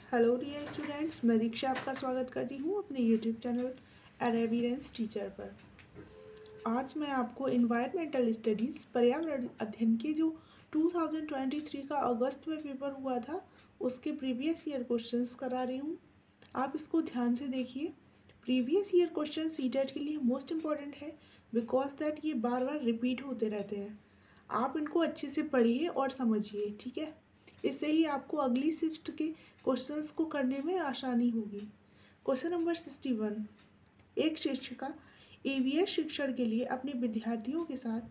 Hello dear students, मैं दीक्षा आपका स्वागत करती हूँ अपने यूट्यूब चैनल एरेविडेंस टीचर पर। आज मैं आपको इन्वायरमेंटल स्टडीज़ पर्यावरण अध्ययन के जो 2023 का अगस्त में पेपर हुआ था उसके प्रीवियस ईयर क्वेश्चंस करा रही हूँ। आप इसको ध्यान से देखिए। प्रीवियस ईयर क्वेश्चन सीटेट के लिए मोस्ट इम्पॉर्टेंट है बिकॉज दैट ये बार बार रिपीट होते रहते हैं। आप इनको अच्छे से पढ़िए और समझिए, ठीक है। इससे ही आपको अगली शिफ्ट के क्वेश्चंस को करने में आसानी होगी। Question number 61। एक शिक्षिका ईवीएस शिक्षण के लिए अपने विद्यार्थियों के साथ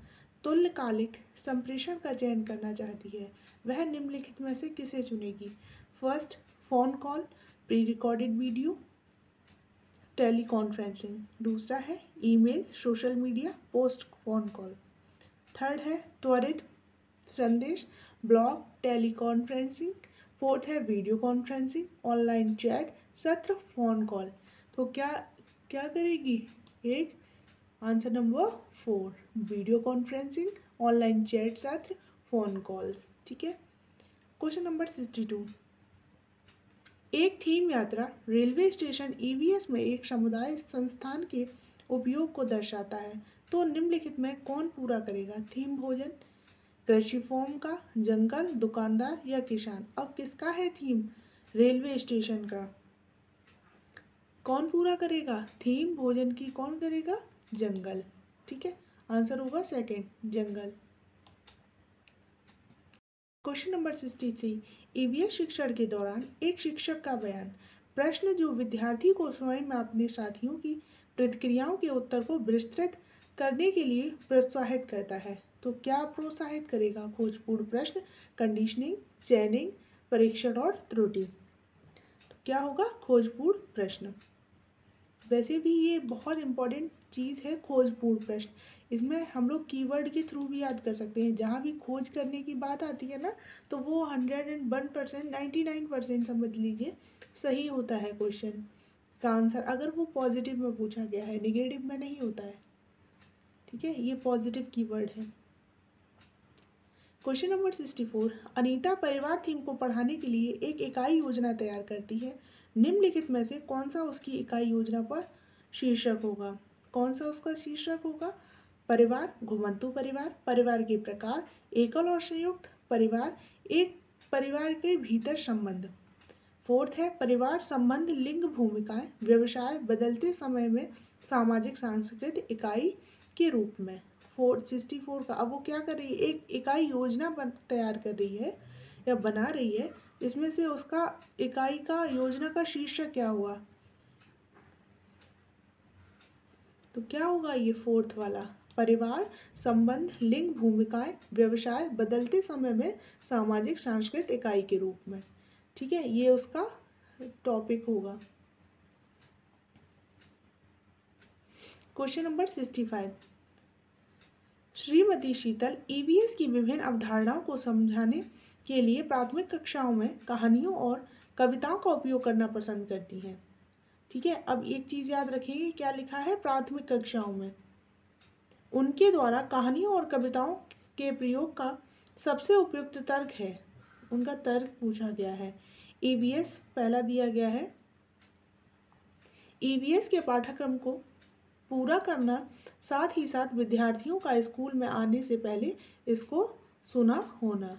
तुल्यकालिक संप्रेषण का चयन करना चाहती है। वह निम्नलिखित में से किसे चुनेगी? First, phone call, pre recorded video, teleconferencing. दूसरा है email, social media, post phone call. Third है त्वरित संदेश, ब्लॉग, टेली कॉन्फ्रेंसिंग। फोर्थ है वीडियो कॉन्फ्रेंसिंग, ऑनलाइन चैट, सत्र, फ़ोन कॉल। तो क्या क्या करेगी? एक answer number 4, video conferencing, online chat, सत्र, फ़ोन कॉल्स। ठीक है। Question number 62। एक थीम यात्रा रेलवे स्टेशन ईवीएस में एक समुदाय संस्थान के उपयोग को दर्शाता है, तो निम्नलिखित में कौन पूरा करेगा? थीम भोजन, कृषि फॉर्म का, जंगल, दुकानदार या किसान। अब किसका है थीम? रेलवे स्टेशन का। कौन पूरा करेगा? थीम भोजन की कौन करेगा? जंगल। ठीक है, आंसर होगा सेकंड, जंगल। Question number 63। ईवीएस शिक्षण के दौरान एक शिक्षक का बयान। प्रश्न जो विद्यार्थी को स्वयं में अपने साथियों की प्रतिक्रियाओं के उत्तर को विस्तृत करने के लिए प्रोत्साहित करता है, तो क्या प्रोत्साहित करेगा? खोजपूर्ण प्रश्न, कंडीशनिंग, चैनिंग, परीक्षण और त्रुटि। तो क्या होगा? खोजपूर्ण प्रश्न। वैसे भी ये बहुत इंपॉर्टेंट चीज़ है खोजपूर्ण प्रश्न। इसमें हम लोग कीवर्ड के थ्रू भी याद कर सकते हैं। जहाँ भी खोज करने की बात आती है ना, तो वो 101%, 99% समझ लीजिए सही होता है क्वेश्चन का आंसर, अगर वो पॉजिटिव में पूछा गया है, निगेटिव में नहीं होता है। ठीक है, ये पॉजिटिव कीवर्ड है। Question number 64। अनीता परिवार थीम को पढ़ाने के लिए एक इकाई योजना तैयार करती है। निम्नलिखित में से कौन सा उसकी इकाई योजना पर शीर्षक होगा? कौन सा उसका शीर्षक होगा? परिवार, घुमंतू परिवार, परिवार के प्रकार, एकल और संयुक्त परिवार, एक परिवार के भीतर संबंध। फोर्थ है परिवार संबंध, लिंग, भूमिकाएं, व्यवसाय, बदलते समय में सामाजिक सांस्कृतिक इकाई के रूप में। 64 का अब वो क्या कर रही है? एक इकाई योजना तैयार कर रही है या बना रही है, इसमें से उसका इकाई का योजना का शीर्षक क्या हुआ? तो क्या होगा ये फोर्थ वाला? परिवार संबंध, लिंग, भूमिकाएं, व्यवसाय, बदलते समय में सामाजिक सांस्कृतिक इकाई के रूप में। ठीक है, ये उसका टॉपिक होगा। Question number 65। श्रीमती शीतल ईवीएस की विभिन्न अवधारणाओं को समझाने के लिए प्राथमिक कक्षाओं में कहानियों और कविताओं का उपयोग करना पसंद करती हैं। ठीक है, अब एक चीज़ याद रखिए, क्या लिखा है? प्राथमिक कक्षाओं में। उनके द्वारा कहानियों और कविताओं के प्रयोग का सबसे उपयुक्त तर्क है। उनका तर्क पूछा गया है। ईवीएस पहला दिया गया है। ईवीएस के पाठ्यक्रम को पूरा करना, साथ ही साथ विद्यार्थियों का स्कूल में आने से पहले इसको सुना होना।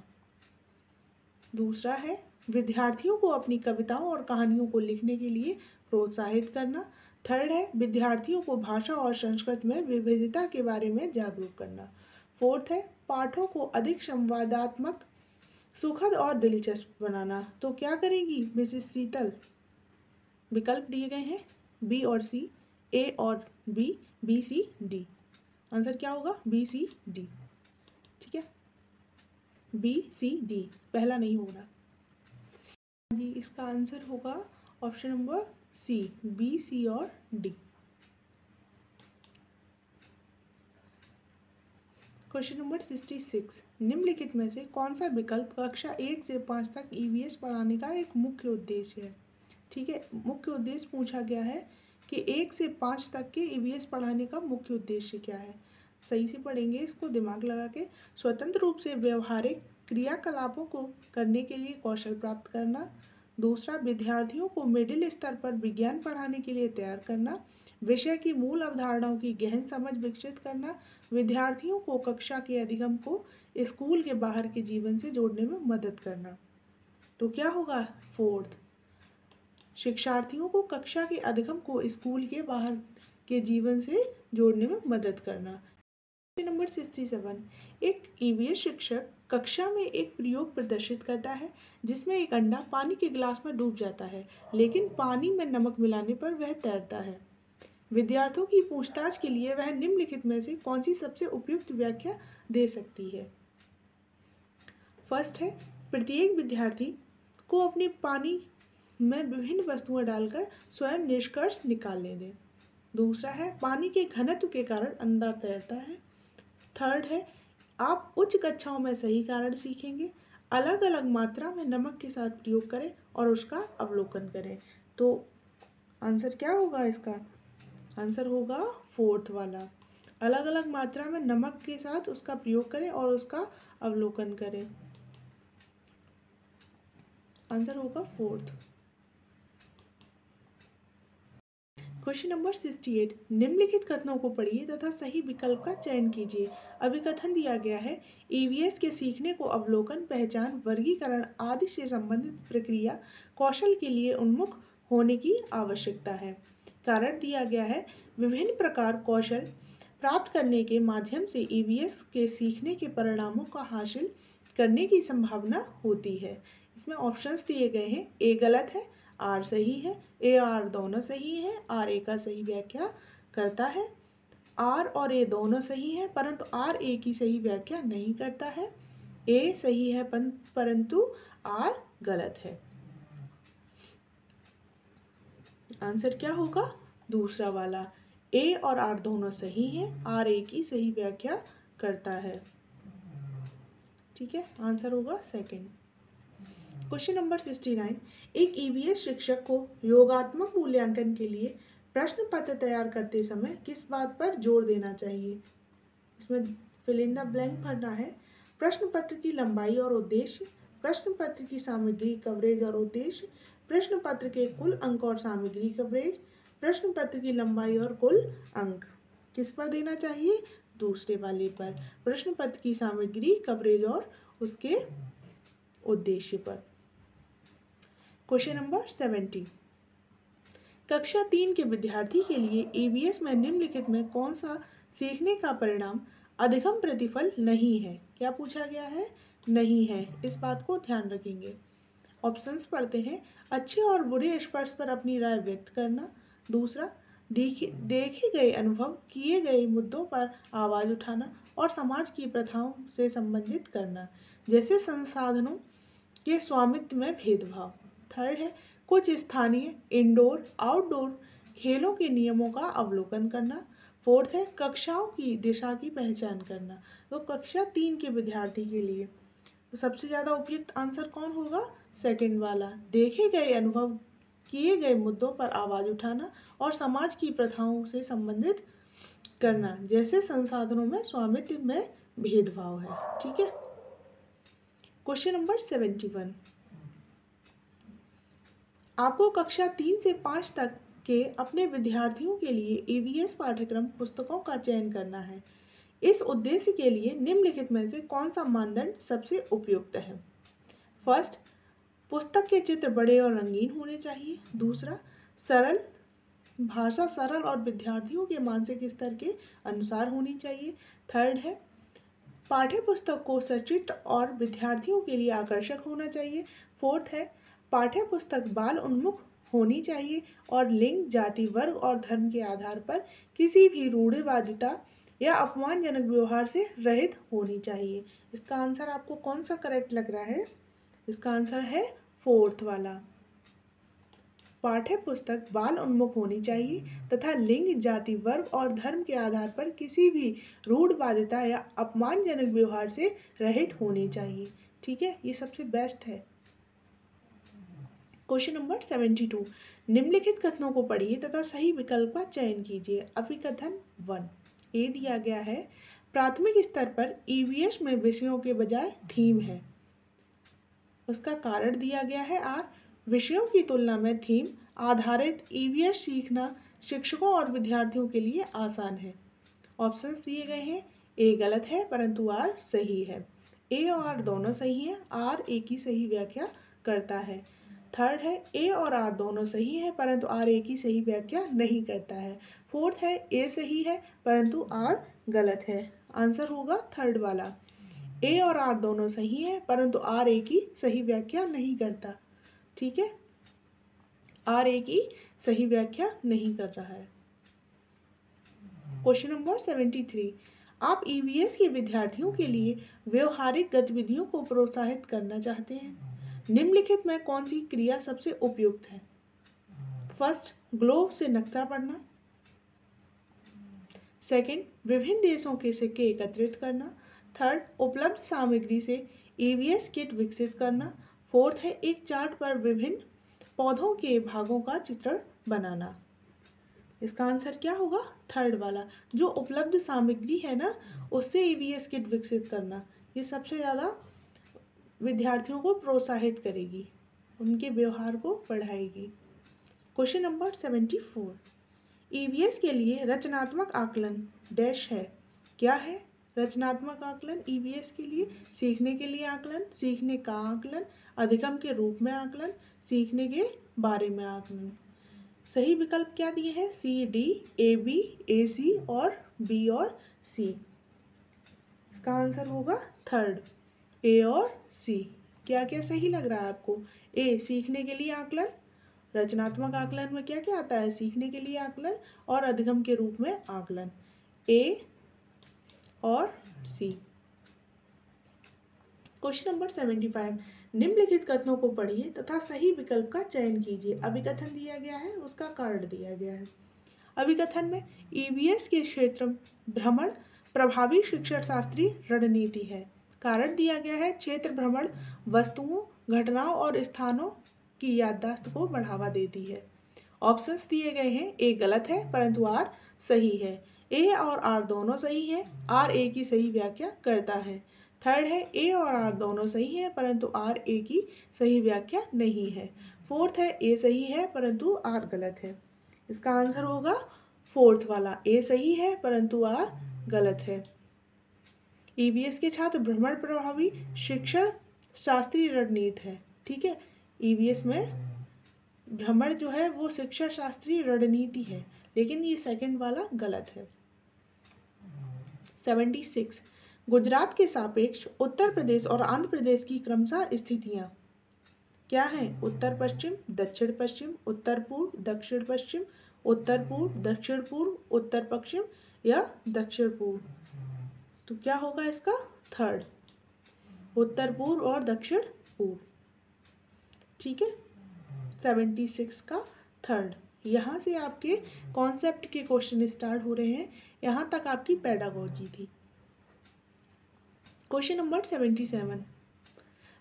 दूसरा है विद्यार्थियों को अपनी कविताओं और कहानियों को लिखने के लिए प्रोत्साहित करना। थर्ड है विद्यार्थियों को भाषा और संस्कृति में विविधता के बारे में जागरूक करना। फोर्थ है पाठों को अधिक संवादात्मक, सुखद और दिलचस्प बनाना। तो क्या करेंगी मिसेस शीतल? विकल्प दिए गए हैं बी और सी, ए और B, B C D. Answer क्या होगा? B C D. ठीक है, बी सी डी, पहला नहीं होगा जी। इसका आंसर होगा ऑप्शन नंबर सी, बी, सी और डी। Question number 66। निम्नलिखित में से कौन सा विकल्प कक्षा 1 से 5 तक ईवीएस पढ़ाने का एक मुख्य उद्देश्य है? ठीक है, मुख्य उद्देश्य पूछा गया है कि 1 से 5 तक के ईवीएस पढ़ाने का मुख्य उद्देश्य क्या है। सही से पढ़ेंगे इसको दिमाग लगा के। स्वतंत्र रूप से व्यवहारिक क्रियाकलापों को करने के लिए कौशल प्राप्त करना। दूसरा, विद्यार्थियों को मिडिल स्तर पर विज्ञान पढ़ाने के लिए तैयार करना। विषय की मूल अवधारणाओं की गहन समझ विकसित करना। विद्यार्थियों को कक्षा के अधिगम को स्कूल के बाहर के जीवन से जोड़ने में मदद करना। तो क्या होगा? फोर्थ, शिक्षार्थियों को कक्षा के अधिगम को स्कूल के बाहर के जीवन से जोड़ने में मदद करना। नंबर 67, एक ईवीएस शिक्षक कक्षा में एक प्रयोग प्रदर्शित करता है जिसमें एक अंडा पानी के गिलास में डूब जाता है, लेकिन पानी में नमक मिलाने पर वह तैरता है। विद्यार्थियों की पूछताछ के लिए वह निम्नलिखित में से कौन सी सबसे उपयुक्त व्याख्या दे सकती है? फर्स्ट है, प्रत्येक विद्यार्थी को अपने पानी में विभिन्न वस्तुएं डालकर स्वयं निष्कर्ष निकालने दें। दूसरा है, पानी के घनत्व के कारण अंडा तैरता है। थर्ड है, आप उच्च कक्षाओं में सही कारण सीखेंगे। अलग अलग मात्रा में नमक के साथ प्रयोग करें और उसका अवलोकन करें। तो आंसर क्या होगा इसका? आंसर होगा फोर्थ वाला, अलग अलग मात्रा में नमक के साथ उसका प्रयोग करें और उसका अवलोकन करें। आंसर होगा फोर्थ। क्वेश्चन नंबर 68, निम्नलिखित कथनों को पढ़िए तथा सही विकल्प का चयन कीजिए। अभिकथन दिया गया है, ईवीएस के सीखने को अवलोकन, पहचान, वर्गीकरण आदि से संबंधित प्रक्रिया कौशल के लिए उन्मुख होने की आवश्यकता है। कारण दिया गया है, विभिन्न प्रकार कौशल प्राप्त करने के माध्यम से ईवीएस के सीखने के परिणामों का हासिल करने की संभावना होती है। इसमें ऑप्शंस दिए गए हैं, ए गलत है, आर सही है, ए आर दोनों सही है, आर ए का सही व्याख्या करता है। आर और ए दोनों सही है परंतु आर ए की सही व्याख्या नहीं करता है। ए सही है परंतु आर गलत है। आंसर क्या होगा? दूसरा वाला, ए और आर दोनों सही हैं, आर ए की सही व्याख्या करता है। ठीक है, आंसर होगा सेकंड। क्वेश्चन नंबर 69, एक ईवीएस शिक्षक को योगात्मक मूल्यांकन के लिए प्रश्न पत्र तैयार करते समय किस बात पर जोर देना चाहिए? इसमें फिल इन द ब्लैंक भरना है। प्रश्न पत्र की लंबाई और उद्देश्य, प्रश्न पत्र की सामग्री कवरेज और उद्देश्य, प्रश्न पत्र के कुल अंक और सामग्री कवरेज, प्रश्न पत्र की लंबाई और कुल अंक। किस पर देना चाहिए? दूसरे वाले पर, प्रश्न पत्र की सामग्री कवरेज और उसके उद्देश्य पर। क्वेश्चन नंबर 70, कक्षा 3 के विद्यार्थी के लिए ईवीएस में निम्नलिखित में कौन सा सीखने का परिणाम अधिगम प्रतिफल नहीं है? क्या पूछा गया है? नहीं है, इस बात को ध्यान रखेंगे। ऑप्शंस पढ़ते हैं, अच्छे और बुरे स्पर्श पर अपनी राय व्यक्त करना। दूसरा, देखे गए अनुभव, किए गए मुद्दों पर आवाज़ उठाना और समाज की प्रथाओं से संबंधित करना, जैसे संसाधनों के स्वामित्व में भेदभाव। थर्ड है, कुछ स्थानीय इंडोर आउटडोर खेलों के नियमों का अवलोकन करना। फोर्थ है, कक्षाओं की दिशा की पहचान करना। तो कक्षा 3 के विद्यार्थी के लिए तो सबसे ज़्यादा उपयुक्त आंसर कौन होगा? सेकंड वाला, देखे गए अनुभव, किए गए मुद्दों पर आवाज़ उठाना और समाज की प्रथाओं से संबंधित करना, जैसे संसाधनों में स्वामित्व में भेदभाव है। ठीक है। क्वेश्चन नंबर 71, आपको कक्षा 3 से 5 तक के अपने विद्यार्थियों के लिए ईवीएस पाठ्यक्रम पुस्तकों का चयन करना है। इस उद्देश्य के लिए निम्नलिखित में से कौन सा मानदंड सबसे उपयुक्त है? फर्स्ट, पुस्तक के चित्र बड़े और रंगीन होने चाहिए। दूसरा, भाषा सरल और विद्यार्थियों के मानसिक स्तर के अनुसार होनी चाहिए। थर्ड है, पाठ्य पुस्तक को सचित्र और विद्यार्थियों के लिए आकर्षक होना चाहिए। फोर्थ है, पाठ्य पुस्तक बाल उन्मुख होनी चाहिए और लिंग, जाति, वर्ग और धर्म के आधार पर किसी भी रूढ़िवादिता या अपमानजनक व्यवहार से रहित होनी चाहिए। इसका आंसर आपको कौन सा करेक्ट लग रहा है? इसका आंसर है फोर्थ वाला, पाठ्य पुस्तक बाल उन्मुख होनी चाहिए तथा लिंग, जाति, वर्ग और धर्म के आधार पर किसी भी रूढ़िवादिता या अपमानजनक व्यवहार से रहित होनी चाहिए। ठीक है, ये सबसे बेस्ट है। क्वेश्चन नंबर 72, निम्नलिखित कथनों को पढ़िए तथा सही विकल्प का चयन कीजिए। अभिकथन 1, ए दिया गया है, प्राथमिक स्तर पर ईवीएस में विषयों के बजाय थीम है। उसका कारण दिया गया है आर, विषयों की तुलना में थीम आधारित ईवीएस सीखना शिक्षकों और विद्यार्थियों के लिए आसान है। ऑप्शंस दिए गए हैं, ए गलत है परंतु आर सही है। ए और आर दोनों सही हैं, आर ए की सही व्याख्या करता है। थर्ड है ए और आर दोनों सही हैं परंतु आर ए की सही व्याख्या नहीं करता है। फोर्थ है ए सही है परंतु आर गलत है। आंसर होगा थर्ड वाला, ए और आर दोनों सही हैं परंतु आर ए की सही व्याख्या नहीं करता। ठीक है, आर ए की सही व्याख्या नहीं कर रहा है। क्वेश्चन नंबर 73, आप ईवीएस के विद्यार्थियों के लिए व्यवहारिक गतिविधियों को प्रोत्साहित करना चाहते हैं। निम्नलिखित में कौन सी क्रिया सबसे उपयुक्त है? फर्स्ट, ग्लोब से नक्शा पढ़ना। सेकंड, विभिन्न देशों के सिक्के एकत्रित करना। थर्ड, उपलब्ध सामग्री से ईवीएस किट विकसित करना। फोर्थ है एक चार्ट पर विभिन्न पौधों के भागों का चित्रण बनाना। इसका आंसर क्या होगा? थर्ड वाला, जो उपलब्ध सामग्री है ना उससे ईवीएस किट विकसित करना, ये सबसे ज़्यादा विद्यार्थियों को प्रोत्साहित करेगी, उनके व्यवहार को बढ़ाएगी। क्वेश्चन नंबर 74, ईवीएस के लिए रचनात्मक आकलन डैश है। क्या है रचनात्मक आकलन? ईवीएस के लिए सीखने के लिए आकलन, सीखने का आकलन, अधिगम के रूप में आकलन, सीखने के बारे में आकलन। सही विकल्प क्या दिए हैं? सी, डी, ए, बी, ए, सी और बी और सी। इसका आंसर होगा थर्ड, ए और सी। क्या क्या सही लग रहा है आपको? ए, सीखने के लिए आकलन, रचनात्मक आकलन में क्या क्या आता है? सीखने के लिए आकलन और अधिगम के रूप में आकलन, ए और सी। क्वेश्चन नंबर 75, निम्नलिखित कथनों को पढ़िए तथा सही विकल्प का चयन कीजिए। अभिकथन दिया गया है, उसका कार्ड दिया गया है। अभिकथन में ईवीएस के क्षेत्र भ्रमण प्रभावी शिक्षण शास्त्रीय रणनीति है। कारण दिया गया है क्षेत्र भ्रमण वस्तुओं, घटनाओं और स्थानों की याददाश्त को बढ़ावा देती है। ऑप्शंस दिए गए हैं, ए गलत है परंतु आर सही है। ए और आर दोनों सही हैं, आर ए की सही व्याख्या करता है। थर्ड है ए और आर दोनों सही हैं परंतु आर ए की सही व्याख्या नहीं है। फोर्थ है ए सही है परंतु आर गलत है। इसका आंसर होगा फोर्थ वाला, ए सही है परंतु आर गलत है। ईवीएस के छात्र भ्रमण प्रभावी शिक्षण शास्त्रीय रणनीति है। ठीक है, ईवीएस में भ्रमण जो है वो शिक्षा शास्त्रीय रणनीति है, लेकिन ये सेकंड वाला गलत है। 76, गुजरात के सापेक्ष उत्तर प्रदेश और आंध्र प्रदेश की क्रमशः स्थितियाँ क्या हैं? उत्तर पश्चिम, दक्षिण पश्चिम, उत्तर पूर्व, दक्षिण पश्चिम, उत्तर पूर्व, दक्षिण पूर्व, उत्तर पश्चिम या दक्षिण पूर्व। तो क्या होगा इसका? थर्ड, उत्तर पूर्व और दक्षिण पूर्व। ठीक है, 76 का थर्ड। यहाँ से आपके कॉन्सेप्ट के क्वेश्चन स्टार्ट हो रहे हैं, यहाँ तक आपकी पेडागोजी थी। क्वेश्चन नंबर 77,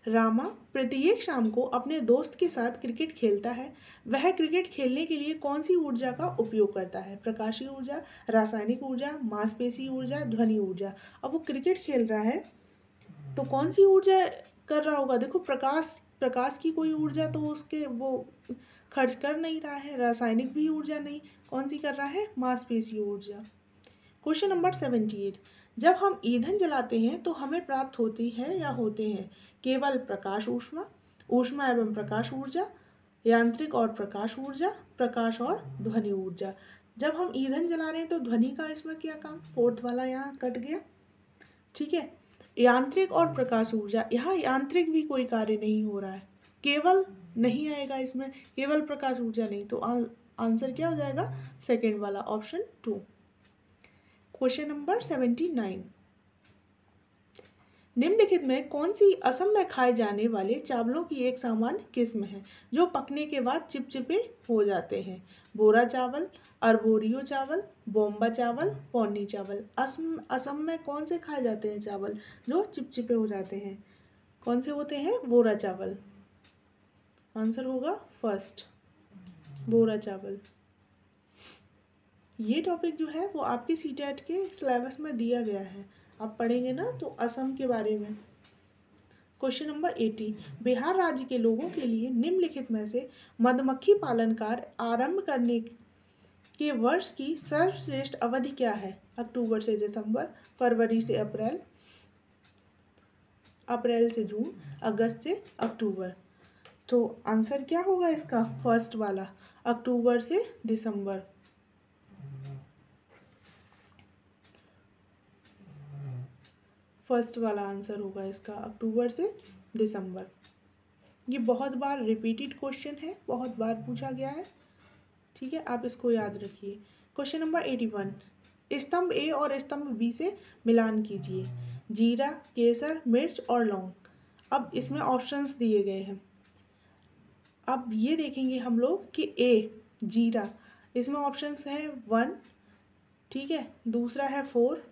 रामा प्रत्येक शाम को अपने दोस्त के साथ क्रिकेट खेलता है। वह क्रिकेट खेलने के लिए कौन सी ऊर्जा का उपयोग करता है? प्रकाशीय ऊर्जा, रासायनिक ऊर्जा, मांसपेशी ऊर्जा, ध्वनि ऊर्जा। अब वो क्रिकेट खेल रहा है तो कौन सी ऊर्जा कर रहा होगा? देखो, प्रकाश की कोई ऊर्जा तो उसके वो खर्च कर नहीं रहा है, रासायनिक भी ऊर्जा नहीं, कौन सी कर रहा है? मांसपेशी ऊर्जा। क्वेश्चन नंबर 78, जब हम ईंधन जलाते हैं तो हमें प्राप्त होती है या होते हैं केवल प्रकाश ऊष्मा, ऊष्मा एवं प्रकाश ऊर्जा, यांत्रिक और प्रकाश ऊर्जा, प्रकाश और ध्वनि ऊर्जा। जब हम ईंधन जला रहे हैं तो ध्वनि का इसमें क्या काम? फोर्थ वाला यहाँ कट गया। ठीक है, यांत्रिक और प्रकाश ऊर्जा, यहाँ यांत्रिक भी कोई कार्य नहीं हो रहा है, केवल नहीं आएगा इसमें, केवल प्रकाश ऊर्जा नहीं, तो आंसर क्या हो जाएगा? सेकेंड वाला, ऑप्शन 2। क्वेश्चन नंबर 79, निम्नलिखित में कौन सी असम में खाए जाने वाले चावलों की एक सामान्य किस्म है जो पकने के बाद चिपचिपे हो जाते हैं? बोरा चावल, अरबोरियो चावल, बोम्बा चावल, पौनी चावल। असम में कौन से खाए जाते हैं चावल जो चिपचिपे हो जाते हैं? कौन से होते हैं? बोरा चावल। आंसर होगा फर्स्ट, बोरा चावल। ये टॉपिक जो है वो आपके सीटेट के सिलेबस में दिया गया है, आप पढ़ेंगे ना तो असम के बारे में क्वेश्चन नंबर 80, बिहार राज्य के लोगों के लिए निम्नलिखित में से मधुमक्खी पालन कार्य आरंभ करने के वर्ष की सर्वश्रेष्ठ अवधि क्या है? अक्टूबर से दिसंबर, फरवरी से अप्रैल, अप्रैल से जून, अगस्त से अक्टूबर। तो आंसर क्या होगा इसका? फर्स्ट वाला, अक्टूबर से दिसंबर। फर्स्ट वाला आंसर होगा इसका, अक्टूबर से दिसंबर। ये बहुत बार रिपीटेड क्वेश्चन है, बहुत बार पूछा गया है, ठीक है, आप इसको याद रखिए। क्वेश्चन नंबर 81, स्तंभ ए और स्तंभ बी से मिलान कीजिए। जीरा, केसर, मिर्च और लौंग। अब इसमें ऑप्शंस दिए गए हैं। अब ये देखेंगे हम लोग कि ए जीरा, इसमें ऑप्शंस है 1, ठीक है, दूसरा है 4,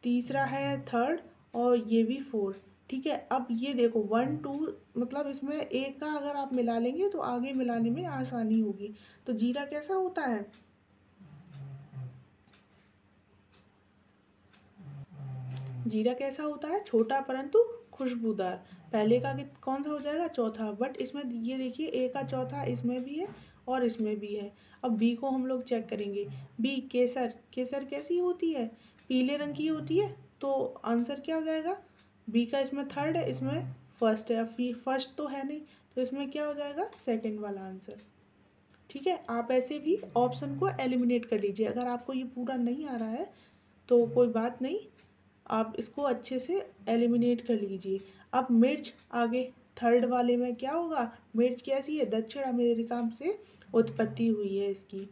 तीसरा है 3rd और ये भी 4, ठीक है। अब ये देखो 1 2, मतलब इसमें एक का अगर आप मिला लेंगे तो आगे मिलाने में आसानी होगी। तो जीरा कैसा होता है? जीरा कैसा होता है? छोटा परंतु खुशबूदार। पहले का कौन सा हो जाएगा? चौथा। बट इसमें ये देखिए ए का चौथा इसमें भी है और इसमें भी है। अब बी को हम लोग चेक करेंगे। बी केसर, केसर कैसी होती है? पीले रंग की होती है। तो आंसर क्या हो जाएगा? बी का इसमें 3rd है, इसमें 1st है। फर्स्ट तो है नहीं, तो इसमें क्या हो जाएगा? 2nd वाला आंसर, ठीक है। आप ऐसे भी ऑप्शन को एलिमिनेट कर लीजिए। अगर आपको ये पूरा नहीं आ रहा है तो कोई बात नहीं, आप इसको अच्छे से एलिमिनेट कर लीजिए। अब मिर्च आगे 3rd वाले में क्या होगा? मिर्च कैसी है? दक्षिण अमेरिका से उत्पत्ति हुई है इसकी।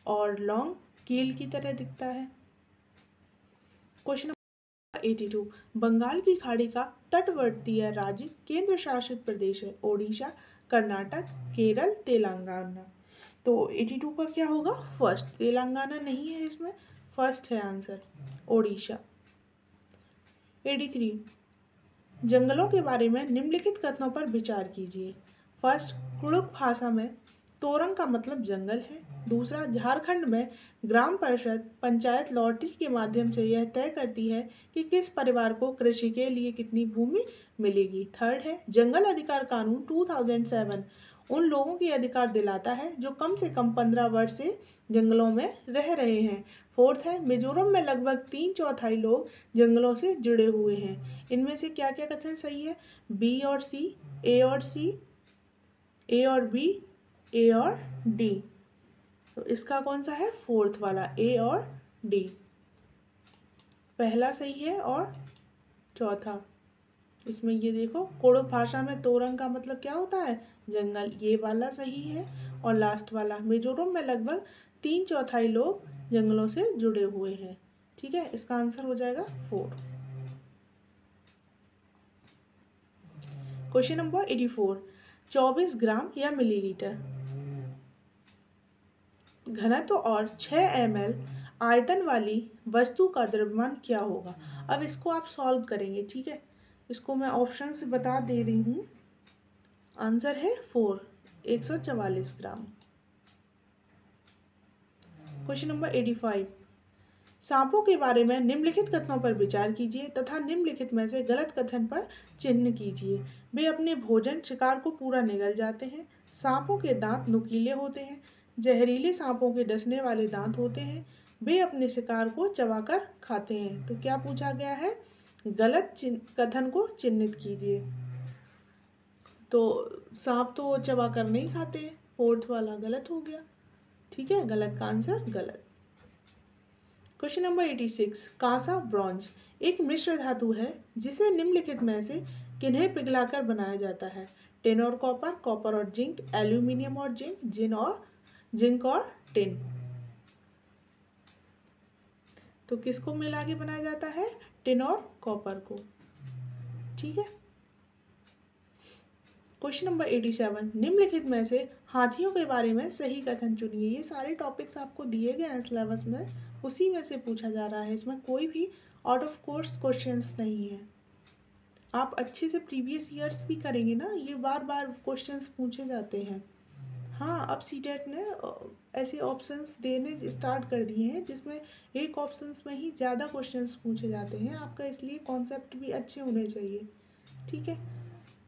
और लौंग कील की तरह दिखता है। क्वेश्चन नंबर 82, बंगाल की खाड़ी का तटवर्ती राज्य केंद्र शासित प्रदेश है। ओडिशा, कर्नाटक, केरल, तेलंगाना। तो 82 का क्या होगा? फर्स्ट। तेलंगाना नहीं है इसमें, फर्स्ट है आंसर, ओडिशा। 83, जंगलों के बारे में निम्नलिखित कथनों पर विचार कीजिए। फर्स्ट, कुड़ुक भाषा में तोरंग का मतलब जंगल है। दूसरा, झारखंड में ग्राम परिषद पंचायत लॉटरी के माध्यम से यह तय करती है कि किस परिवार को कृषि के लिए कितनी भूमि मिलेगी। थर्ड है, जंगल अधिकार कानून 2007 उन लोगों की अधिकार दिलाता है जो कम से कम 15 वर्ष से जंगलों में रह रहे हैं। फोर्थ है, मिजोरम में लगभग 3/4 लोग जंगलों से जुड़े हुए हैं। इनमें से क्या क्या कथन सही है? बी और सी, ए और सी, ए और बी, ए और डी। तो इसका कौन सा है? फोर्थ वाला, ए और डी। पहला सही है और चौथा। इसमें ये देखो, कुड़ुक भाषा में तोरंग का मतलब क्या होता है? जंगल, ये वाला सही है। और लास्ट वाला, मिजोरम में लगभग 3/4 लोग जंगलों से जुड़े हुए हैं, ठीक है। इसका आंसर हो जाएगा 4। क्वेश्चन नंबर 84, 24 ग्राम या मिलीलीटर घनत्व और 6 ml आयतन वाली वस्तु का द्रव्यमान क्या होगा? अब इसको आप सॉल्व करेंगे, ठीक है। इसको मैं ऑप्शंस बता दे रही हूँ। आंसर है 4, 144 ग्राम। क्वेश्चन नंबर 85, सांपों के बारे में निम्नलिखित कथनों पर विचार कीजिए तथा निम्नलिखित में से गलत कथन पर चिन्ह कीजिए। वे अपने भोजन शिकार को पूरा निगल जाते हैं। सांपों के दांत नुकीले होते हैं। जहरीले सांपों के डसने वाले दांत होते हैं। वे अपने शिकार को चबाकर खाते हैं। तो क्या पूछा गया है? गलत कथन को चिन्हित कीजिए। तो सांप तो चबाकर नहीं खाते, फोर्थ वाला गलत हो गया, ठीक है। गलत का आंसर गलत। क्वेश्चन नंबर 86, कांसा ब्रॉन्ज एक मिश्र धातु है जिसे निम्नलिखित में से किन्हें पिघलाकर बनाया जाता है? टिन और कॉपर, कॉपर और जिंक, एल्यूमिनियम और जिंक और टिन। तो किसको मिला के बनाया जाता है? टिन और कॉपर को, ठीक है। क्वेश्चन नंबर 87, निम्नलिखित में से हाथियों के बारे में सही कथन चुनिए। ये सारे टॉपिक्स आपको दिए गए हैं सिलेबस में, उसी में से पूछा जा रहा है। इसमें कोई भी आउट ऑफ कोर्स क्वेश्चंस नहीं है। आप अच्छे से प्रीवियस ईयर्स भी करेंगे ना, ये बार बार क्वेश्चंस पूछे जाते हैं। हाँ, अब सीटेट ने ऐसे ऑप्शंस देने स्टार्ट कर दिए हैं जिसमें एक ऑप्शंस में ही ज़्यादा क्वेश्चंस पूछे जाते हैं आपका, इसलिए कॉन्सेप्ट भी अच्छे होने चाहिए, ठीक है।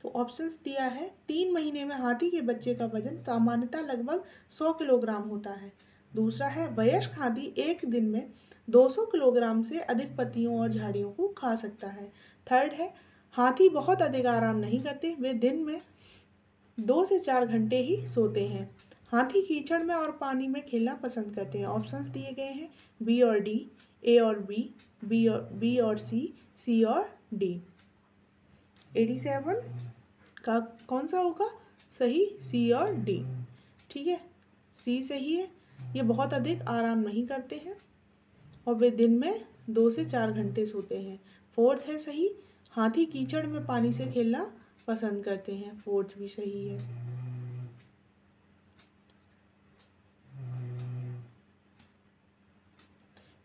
तो ऑप्शंस दिया है, 3 महीने में हाथी के बच्चे का वजन सामान्यतः लगभग 100 किलोग्राम होता है। दूसरा है, वयस्क हाथी एक दिन में 200 किलोग्राम से अधिक पत्तियों और झाड़ियों को खा सकता है। थर्ड है, हाथी बहुत अधिक आराम नहीं करते, वे दिन में 2 से 4 घंटे ही सोते हैं। हाथी कीचड़ में और पानी में खेलना पसंद करते हैं। ऑप्शंस दिए गए हैं, बी और डी, ए और बी और सी और डी। 87 का कौन सा होगा सही? सी और डी। ठीक है, सी सही है। ये बहुत अधिक आराम नहीं करते हैं और वे दिन में 2 से 4 घंटे सोते हैं। फोर्थ है सही, हाथी कीचड़ में पानी से खेलना पसंद करते हैं। फोर्थ भी सही है।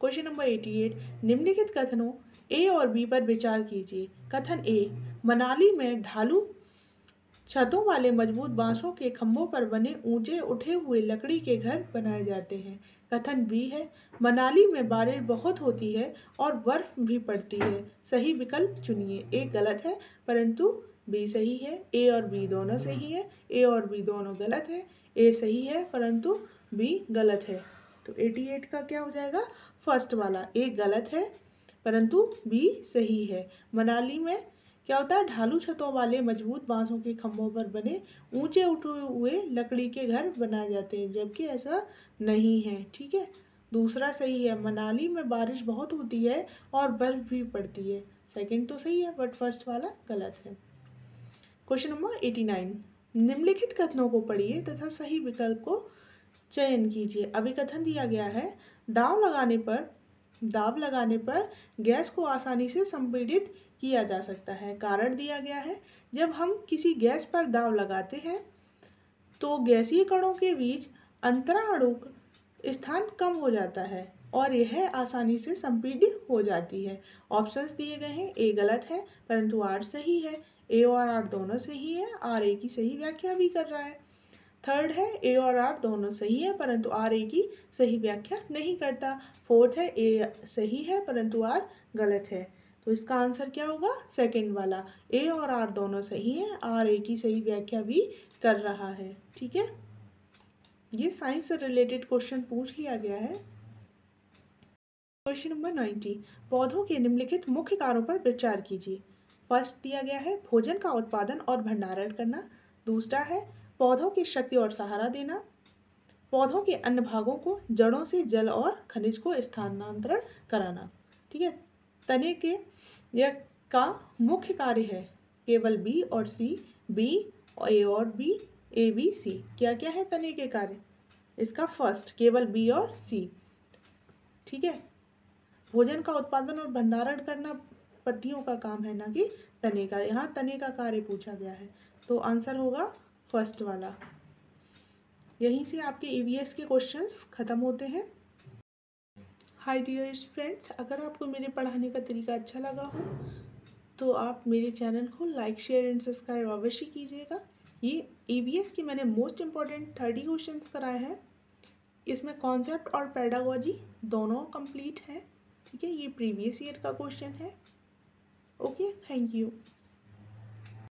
क्वेश्चन नंबर 88, निम्नलिखित कथनों ए और बी पर विचार कीजिए। कथन ए, मनाली में ढालू छतों वाले मजबूत बांसों के खंभों पर बने ऊंचे उठे हुए लकड़ी के घर बनाए जाते हैं। कथन बी है, मनाली में बारिश बहुत होती है और बर्फ भी पड़ती है। सही विकल्प चुनिए। ए गलत है परंतु बी सही है। ए और बी दोनों सही है। ए और बी दोनों गलत है। ए सही है परंतु बी गलत है। तो 88 का क्या हो जाएगा? फर्स्ट वाला। ए गलत है परंतु बी सही है। मनाली में क्या होता है? ढालू छतों वाले मजबूत बांसों के खंभों पर बने ऊंचे उठे हुए लकड़ी के घर बनाए जाते हैं, जबकि ऐसा नहीं है। ठीक है, दूसरा सही है, मनाली में बारिश बहुत होती है और बर्फ भी पड़ती है। सेकंड तो सही है बट फर्स्ट वाला गलत है। क्वेश्चन नंबर 89, निम्नलिखित कथनों को पढ़िए तथा सही विकल्प को चयन कीजिए। अभिकथन दिया गया है, दाव लगाने पर गैस को आसानी से संपीड़ित किया जा सकता है। कारण दिया गया है, जब हम किसी गैस पर दाव लगाते हैं तो गैसीय कणों के बीच अंतराणुक स्थान कम हो जाता है और यह आसानी से संपीड़ित हो जाती है। ऑप्शंस दिए गए हैं, ए गलत है परंतु आर सही है। ए और आर दोनों सही है। आर ए की सही व्याख्या भी कर रहा है। थर्ड है, ए और आर दोनों सही है परंतु आर ए की सही व्याख्या नहीं करता। फोर्थ है, ए सही है परंतु आर गलत है। तो इसका आंसर क्या होगा? सेकंड वाला। ए और आर दोनों सही है, आर ए की सही व्याख्या भी कर रहा है। ठीक है, ये साइंस से रिलेटेड क्वेश्चन पूछ लिया गया है। क्वेश्चन नंबर 90, पौधों के निम्नलिखित मुख्य कार्यों पर विचार कीजिए। फर्स्ट दिया गया है, भोजन का उत्पादन और भंडारण करना। दूसरा है, पौधों की शक्ति और सहारा देना। पौधों के अन्य भागों को जड़ों से जल और खनिज को स्थानांतरण कराना। ठीक है, तने के यह का मुख्य कार्य है केवल बी और सी, बी ए और बी, ए बी सी। क्या क्या है तने के कार्य? इसका फर्स्ट केवल बी और सी। ठीक है, भोजन का उत्पादन और भंडारण करना पत्तियों का काम है, ना कि तने का। यहाँ तने का कार्य पूछा गया है तो आंसर होगा फर्स्ट वाला। यहीं से आपके ईवीएस के क्वेश्चंस खत्म होते हैं। हाय डियर फ्रेंड्स, अगर आपको मेरे पढ़ाने का तरीका अच्छा लगा हो तो आप मेरे चैनल को लाइक शेयर एंड सब्सक्राइब अवश्य कीजिएगा। ये ईवीएस की मैंने मोस्ट इम्पॉर्टेंट 30 क्वेश्चंस कराए हैं। इसमें कॉन्सेप्ट और पेडागोजी दोनों कंप्लीट है। ठीक है, ये प्रीवियस ईयर का क्वेश्चन है। Okay, thank you.